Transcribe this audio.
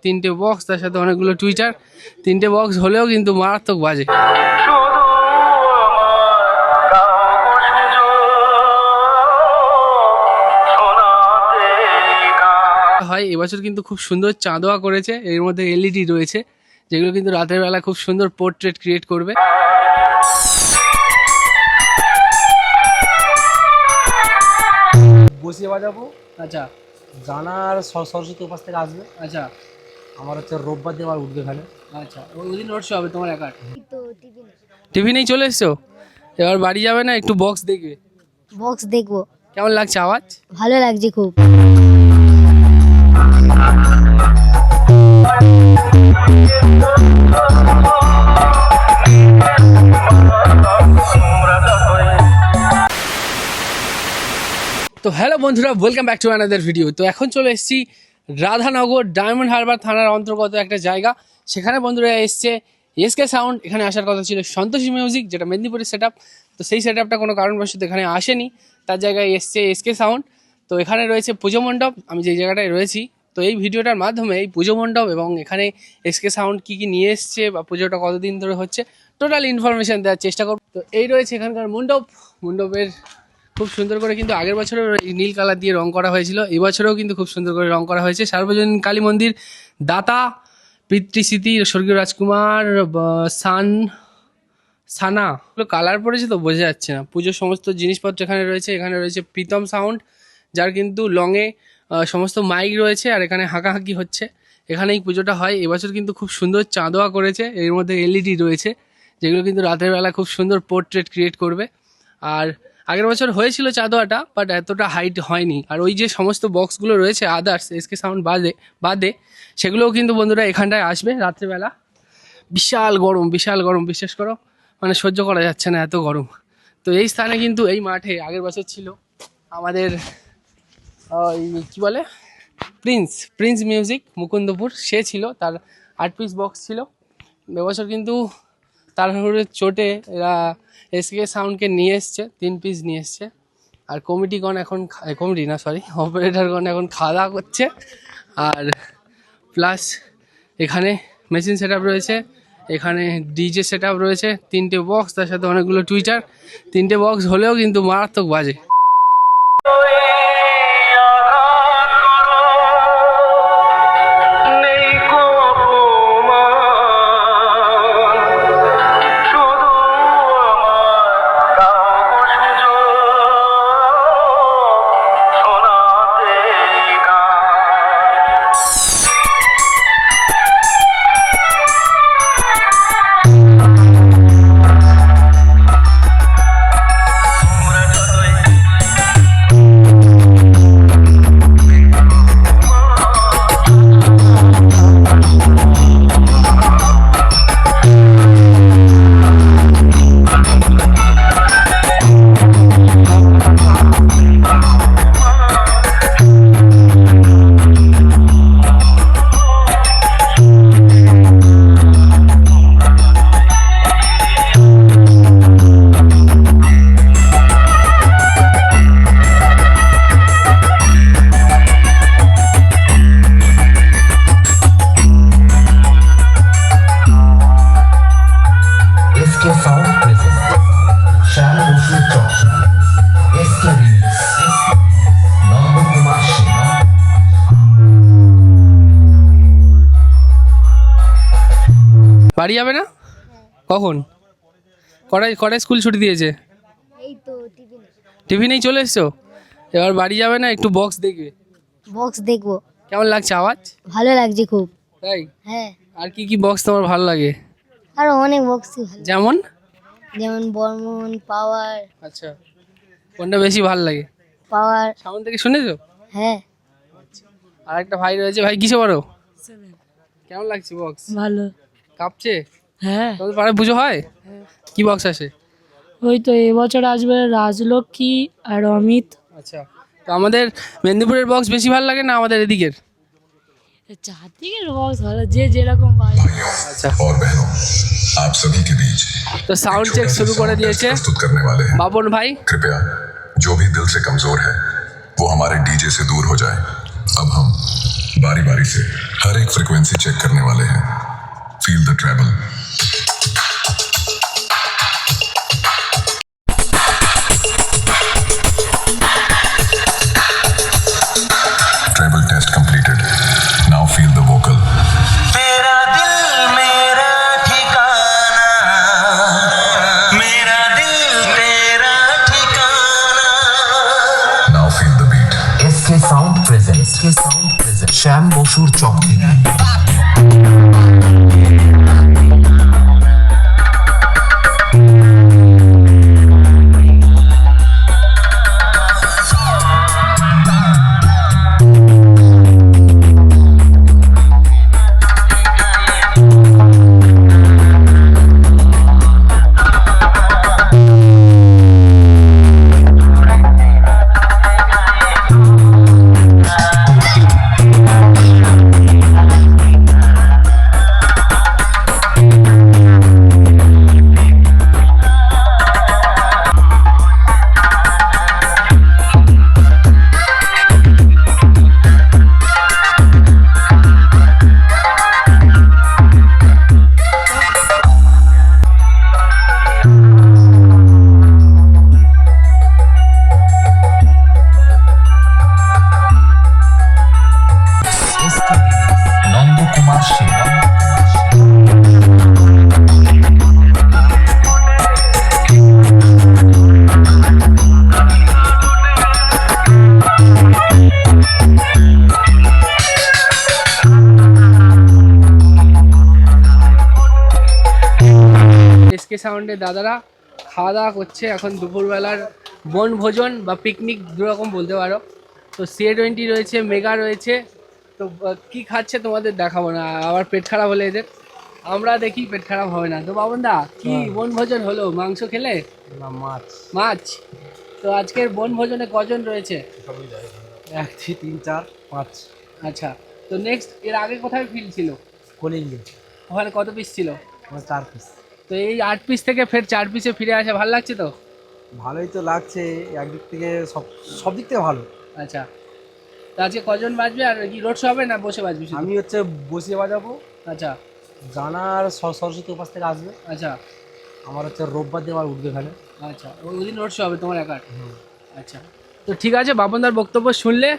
তিনটে বক্স, তার সাথে অনেকগুলো টুইটার। তিনটে বক্স হলেও কিন্তু মারাত্মক বাজে হয়। এবছর কিন্তু খুব সুন্দর চাঁদোয়া করেছে, এর মধ্যে এলইডি রয়েছে, যেগুলো কিন্তু রাতের বেলা খুব সুন্দর পোর্ট্রেট ক্রিয়েট করবে। বসিয়ে বাজাবো। আচ্ছা গানার সরস্বতী উপাস থেকে আসবে। আচ্ছা আমার হচ্ছে রোববার দিন আমার উঠবে এখানে। আচ্ছা, ওই দিন রোড শো হবে তোমার একার? তো টিভি নেই। টিভি নেই, চলে এসছো? এবার বাড়ি যাবে না, একটু বক্স দেখবে? বক্স দেখবো। কেমন লাগছে আওয়াজ? ভালো লাগছে খুব। তো হ্যালো বন্ধুরা, welcome back to another video. তো এখন চলে এসেছি রাধানগর ডায়মন্ড হারবার থানার অন্তর্গত একটা জায়গা। সেখানে বন্ধুরা এসছে এসকে সাউন্ড। এখানে আসার কথা ছিল সন্তোষী মিউজিক, যেটা মেদিনীপুরের সেট আপ। তো সেই সেট আপটা কোনো কারণবশত এখানে আসেনি, তার জায়গায় এসছে এসকে সাউন্ড। তো এখানে রয়েছে পুজো মণ্ডপ, আমি যে জায়গাটায় রয়েছি। তো এই ভিডিওটার মাধ্যমে এই পুজো মণ্ডপ এবং এখানে এসকে সাউন্ড কী কী নিয়ে এসছে বা পুজোটা কতদিন ধরে হচ্ছে টোটাল ইনফরমেশান দেওয়ার চেষ্টা করব। তো এই রয়েছে এখানকার মণ্ডপের খুব সুন্দর করে কিন্তু আগের বছরও এই নীল কালার দিয়ে রং করা হয়েছিল, এবছরেও কিন্তু খুব সুন্দর করে রং করা হয়েছে। সার্বজনীন কালী মন্দির, দাতা, পিতৃস্মৃতি, স্বর্গীয় রাজকুমার, সানা, কালার পড়েছে তো বোঝা যাচ্ছে না। পুজোর সমস্ত জিনিসপত্র এখানে রয়েছে। এখানে রয়েছে প্রীতম সাউন্ড, যার কিন্তু লংয়ে সমস্ত মাইক রয়েছে, আর এখানে হাঁকাহাঁকি হচ্ছে। এখানে এই পুজোটা হয়। এবছর কিন্তু খুব সুন্দর চাঁদোয়া করেছে, এর মধ্যে এলইডি রয়েছে, যেগুলো কিন্তু রাতের বেলা খুব সুন্দর পোর্ট্রেট ক্রিয়েট করবে। আর আগের বছর হয়েছিল চাঁদোয়াটা, বাট এতটা হাইট হয়নি। আর ওই যে সমস্ত বক্সগুলো রয়েছে আদার্স এসকে সাউন্ড বাদে সেগুলোও কিন্তু বন্ধুরা এখানটায় আসবে রাত্রেবেলা। বিশাল গরম, বিশ্বাস করো, মানে সহ্য করা যাচ্ছে না, এত গরম। তো এই স্থানে কিন্তু এই মাঠে আগের বছর ছিল আমাদের কি বলে প্রিন্স মিউজিক মুকুন্দপুর, সে ছিল, তার 8 পিস বক্স ছিল। এবছর কিন্তু তার চোটে এরা এসকে সাউন্ডকে নিয়ে এসছে, 3 পিস নিয়ে এসছে। আর অপারেটরগণ এখন খাওয়া দাওয়া করছে। আর প্লাস এখানে মেশিন সেট আপ রয়েছে, এখানে ডিজে সেট আপ রয়েছে, 3টে বক্স, তার সাথে অনেকগুলো টুইটার। 3টে বক্স হলেও কিন্তু মারাত্মক বাজে। বাড়ি যাবে না? কখন? কটায় স্কুল ছুটি দিয়েছে? এই তো টিভি নেই। টিভি নেই, চলে এসছো? এবার বাড়ি যাবে না, একটু বক্স দেখবে? বক্স দেখবো। কেমন লাগছে আওয়াজ? ভালো লাগছে খুব। তাই? হ্যাঁ, আর কি বক্স তোমার ভালো লাগে? আরো অনেক বক্সই ভালো, যেমন বর্মন, পাওয়ার। আচ্ছা, কোনটা বেশি ভালো লাগে? পাওয়ার। সামনে থেকে শুনেছো? হ্যাঁ। আর একটা ভাই রয়েছে, ভাই কিসে বড়? কেমন লাগছে বক্স? ভালো। কাঁপছে? হ্যাঁ। তোমাদের পাড়ায় পুজো হয়? কি বক্স আসে? ওই তো এবছর আসবে রাজলক্ষ্মী আর অমিত। আচ্ছা, তো আমাদের মেদিনীপুরের বক্স বেশি ভালো লাগে না আমাদের এদিকের? চারদিকের বক্স ভালো, যে যেরকম পারে। আচ্ছা, और बहनों, आप सभी के बीच তো সাউন্ড চেক শুরু করে দিয়েছে प्रस्तुत करने वाले हैं। বাবন ভাই। कृपया जो भी दिल से कमजोर है वो हमारे डीजे से दूर हो जाए। अब हम बारी बारी से हर एक फ्रिक्वेंसी चेक करने वाले हैं। Feel the travel. Travel test completed. Now feel the vocal. तेरा दिल मेरा ठिकाना, मेरा दिल तेरा ठिकाना। Now feel the beat. SK Sound presents Shyam বসুর চক থেকে। নন্দকুমার সিং। এসকে সাউন্ডে দাদারা খাওয়া দাওয়া করছে এখন দুপুরবেলার বনভোজন বা পিকনিক দুরকম বলতে পারো। তো C20 রয়েছে, মেগা রয়েছে। তো কি খাচ্ছে তোমাদের দেখাবো না, আবার পেট খারাপ হলে এদের। আমরা দেখি পেট খারাপ হবে না। তো বাবনদা কি বনভোজন হলো? মাংস খেলে? না, মাছ। মাছ। তো আজকের বনভোজনে কজন রয়েছে? 1 2 3 4 5। আচ্ছা, তো নেক্সট এর আগে কোথায় ফিল ছিল? কলিঙ্গে ওখানে কত পিস ছিল? আমার 4 পিস। তো এই 8 পিস থেকে ফের 4 পিসে ফিরে আসে, ভালো লাগছে তো? ভালোই তো লাগছে, একদিক থেকে সব দিক থেকে ভালো। আচ্ছা, তো আজকে কজন বাজবে? আর কি রোড শো হবে না বসে বাজবি শুধু? আমি হচ্ছে বসিয়ে বাজাবো। আচ্ছা জানার সরস্বতী উপাস থেকে আসবে। আচ্ছা আমার হচ্ছে রোববার দিন আমার উঠবে এখানে। আচ্ছা, ওই দিন রোড শো হবে তোমার একার? আচ্ছা, তো ঠিক আছে, বাপনদার বক্তব্য শুনলে